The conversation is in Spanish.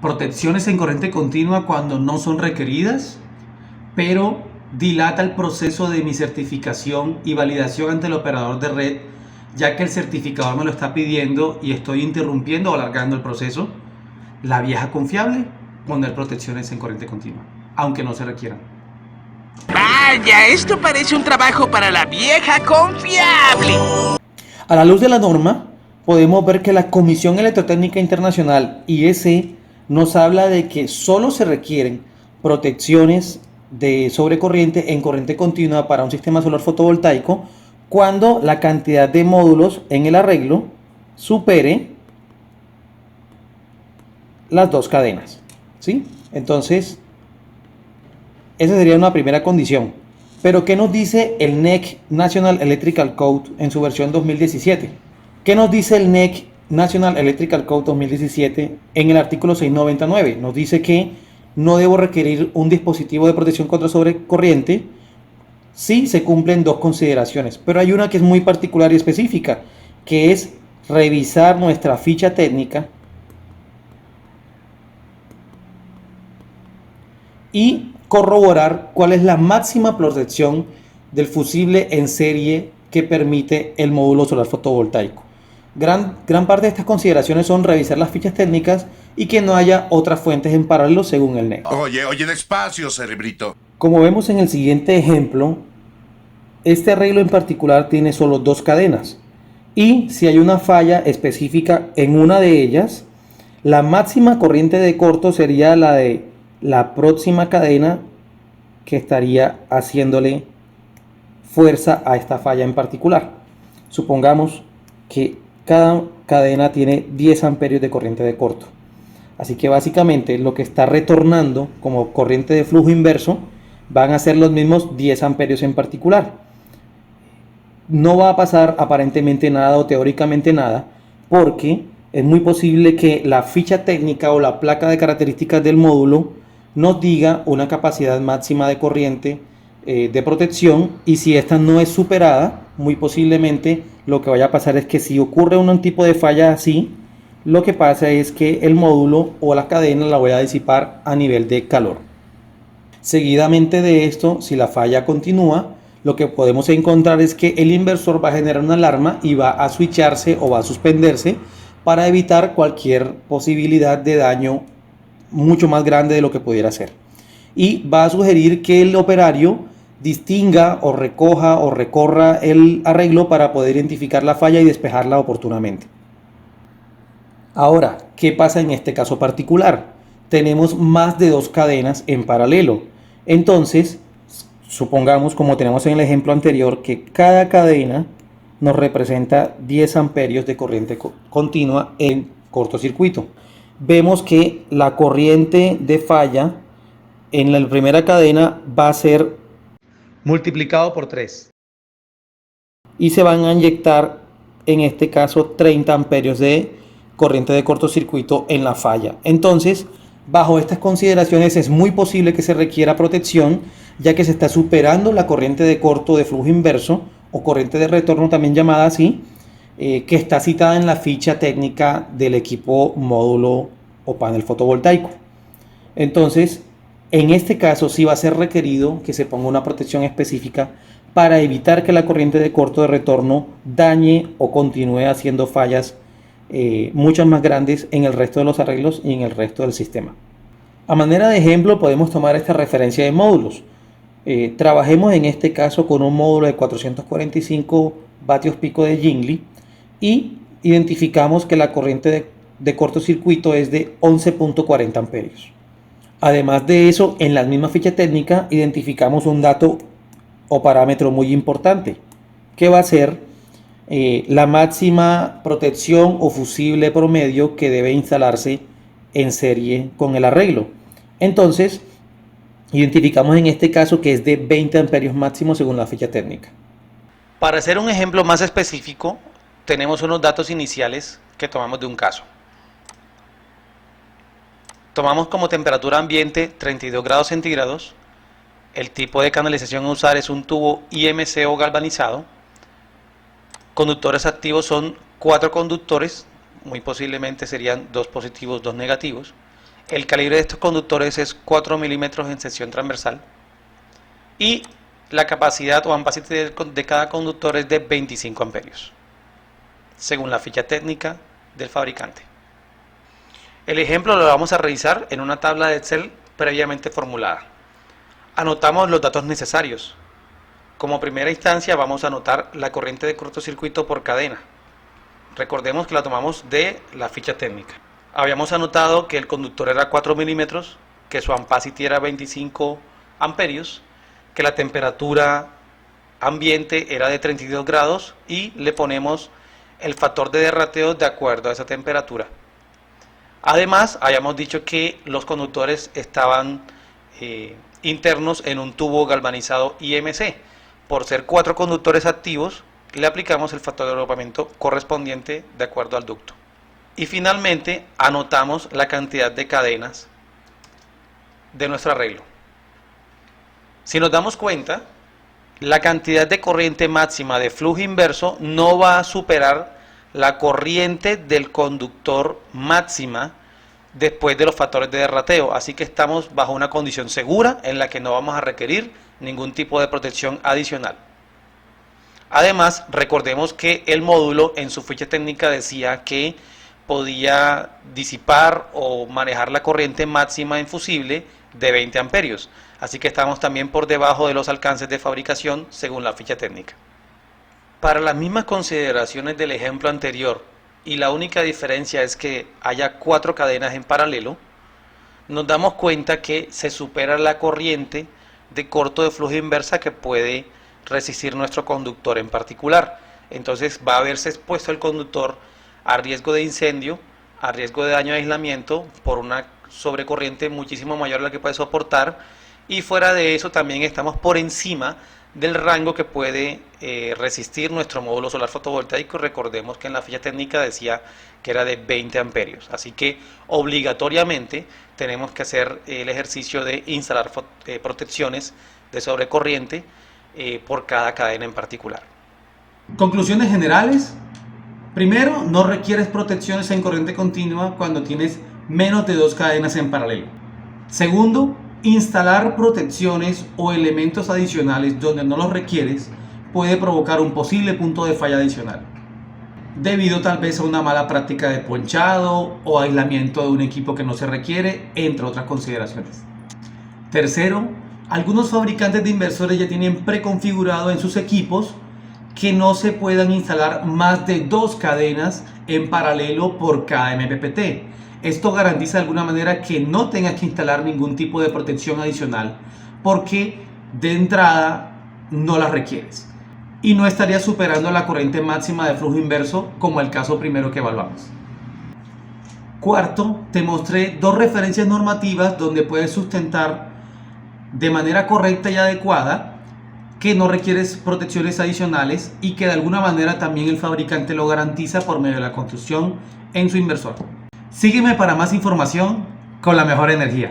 protecciones en corriente continua cuando no son requeridas, pero dilata el proceso de mi certificación y validación ante el operador de red, ya que el certificador me lo está pidiendo y estoy interrumpiendo o alargando el proceso. La vieja confiable, poner protecciones en corriente continua, aunque no se requieran. Vaya, esto parece un trabajo para la vieja confiable. A la luz de la norma, podemos ver que la Comisión Electrotécnica Internacional, IEC, nos habla de que solo se requieren protecciones de sobrecorriente en corriente continua para un sistema solar fotovoltaico cuando la cantidad de módulos en el arreglo supere las dos cadenas, ¿sí? Entonces, esa sería una primera condición. Pero ¿qué nos dice el NEC National Electrical Code en su versión 2017? ¿Qué nos dice el NEC National Electrical Code 2017 en el artículo 699? Nos dice que no debo requerir un dispositivo de protección contra sobrecorriente si se cumplen dos consideraciones. Pero hay una que es muy particular y específica, que es revisar nuestra ficha técnica y corroborar cuál es la máxima protección del fusible en serie que permite el módulo solar fotovoltaico. Gran parte de estas consideraciones son revisar las fichas técnicas y que no haya otras fuentes en paralelo según el NEC. Oye, despacio, cerebrito. Como vemos en el siguiente ejemplo, este arreglo en particular tiene solo dos cadenas y si hay una falla específica en una de ellas, la máxima corriente de corto sería la de la próxima cadena que estaría haciéndole fuerza a esta falla en particular. Supongamos que cada cadena tiene 10 amperios de corriente de corto. Así que básicamente lo que está retornando como corriente de flujo inverso van a ser los mismos 10 amperios en particular. No va a pasar aparentemente nada o teóricamente nada, porque es muy posible que la ficha técnica o la placa de características del módulo nos diga una capacidad máxima de corriente de protección, y si esta no es superada, muy posiblemente lo que vaya a pasar es que si ocurre un tipo de falla así, lo que pasa es que el módulo o la cadena la voy a disipar a nivel de calor. Seguidamente de esto, si la falla continúa, lo que podemos encontrar es que el inversor va a generar una alarma y va a switcharse o va a suspenderse para evitar cualquier posibilidad de daño mucho más grande de lo que pudiera ser. Y va a sugerir que el operario distinga o recoja o recorra el arreglo para poder identificar la falla y despejarla oportunamente. Ahora, ¿qué pasa en este caso particular? Tenemos más de dos cadenas en paralelo. Entonces, supongamos, como tenemos en el ejemplo anterior, que cada cadena nos representa 10 amperios de corriente continua en cortocircuito. Vemos que la corriente de falla en la primera cadena va a ser Multiplicado por 3. y se van a inyectar en este caso 30 amperios de corriente de cortocircuito en la falla. Entonces, bajo estas consideraciones es muy posible que se requiera protección, ya que se está superando la corriente de corto de flujo inverso o corriente de retorno, también llamada así, que está citada en la ficha técnica del equipo módulo o panel fotovoltaico. Entonces, en este caso sí va a ser requerido que se ponga una protección específica para evitar que la corriente de corto de retorno dañe o continúe haciendo fallas muchas más grandes en el resto de los arreglos y en el resto del sistema. A manera de ejemplo podemos tomar esta referencia de módulos. Trabajemos en este caso con un módulo de 445 vatios pico de Yingli y identificamos que la corriente de cortocircuito es de 11.40 amperios. Además de eso, en la misma ficha técnica identificamos un dato o parámetro muy importante, que va a ser la máxima protección o fusible promedio que debe instalarse en serie con el arreglo. Entonces, identificamos en este caso que es de 20 amperios máximo según la ficha técnica. Para hacer un ejemplo más específico, tenemos unos datos iniciales que tomamos de un caso. Tomamos como temperatura ambiente 32 grados centígrados. El tipo de canalización a usar es un tubo IMCO galvanizado. Conductores activos son 4 conductores, muy posiblemente serían 2 positivos, 2 negativos. El calibre de estos conductores es 4 milímetros en sección transversal y la capacidad o ampacity de cada conductor es de 25 amperios, según la ficha técnica del fabricante. El ejemplo lo vamos a revisar en una tabla de Excel previamente formulada. Anotamos los datos necesarios. Como primera instancia vamos a anotar la corriente de cortocircuito por cadena. Recordemos que la tomamos de la ficha técnica. Habíamos anotado que el conductor era 4 milímetros, que su ampacity era 25 amperios, que la temperatura ambiente era de 32 grados y le ponemos el factor de derrateo de acuerdo a esa temperatura. Además, habíamos dicho que los conductores estaban internos en un tubo galvanizado IMC. Por ser 4 conductores activos, le aplicamos el factor de agrupamiento correspondiente de acuerdo al ducto. Y finalmente, anotamos la cantidad de cadenas de nuestro arreglo. Si nos damos cuenta, la cantidad de corriente máxima de flujo inverso no va a superar la corriente del conductor máxima después de los factores de derrateo, así que estamos bajo una condición segura en la que no vamos a requerir ningún tipo de protección adicional. Además, recordemos que el módulo en su ficha técnica decía que podía disipar o manejar la corriente máxima en fusible de 20 amperios, así que estamos también por debajo de los alcances de fabricación según la ficha técnica. Para las mismas consideraciones del ejemplo anterior, y la única diferencia es que haya 4 cadenas en paralelo, nos damos cuenta que se supera la corriente de corto de flujo inversa que puede resistir nuestro conductor en particular. Entonces va a verse expuesto el conductor a riesgo de incendio, a riesgo de daño de aislamiento por una sobrecorriente muchísimo mayor a la que puede soportar, y fuera de eso también estamos por encima del rango que puede resistir nuestro módulo solar fotovoltaico. Recordemos que en la ficha técnica decía que era de 20 amperios, así que obligatoriamente tenemos que hacer el ejercicio de instalar protecciones de sobrecorriente por cada cadena en particular. Conclusiones generales. Primero, no requieres protecciones en corriente continua cuando tienes menos de 2 cadenas en paralelo. Segundo, instalar protecciones o elementos adicionales donde no los requieres puede provocar un posible punto de falla adicional, debido tal vez a una mala práctica de ponchado o aislamiento de un equipo que no se requiere, entre otras consideraciones. Tercero, algunos fabricantes de inversores ya tienen preconfigurado en sus equipos que no se puedan instalar más de 2 cadenas en paralelo por cada MPPT. Esto garantiza de alguna manera que no tengas que instalar ningún tipo de protección adicional porque de entrada no las requieres y no estarías superando la corriente máxima de flujo inverso como el caso primero que evaluamos. Cuarto, te mostré 2 referencias normativas donde puedes sustentar de manera correcta y adecuada que no requieres protecciones adicionales y que de alguna manera también el fabricante lo garantiza por medio de la construcción en su inversor. Sígueme para más información con la mejor energía.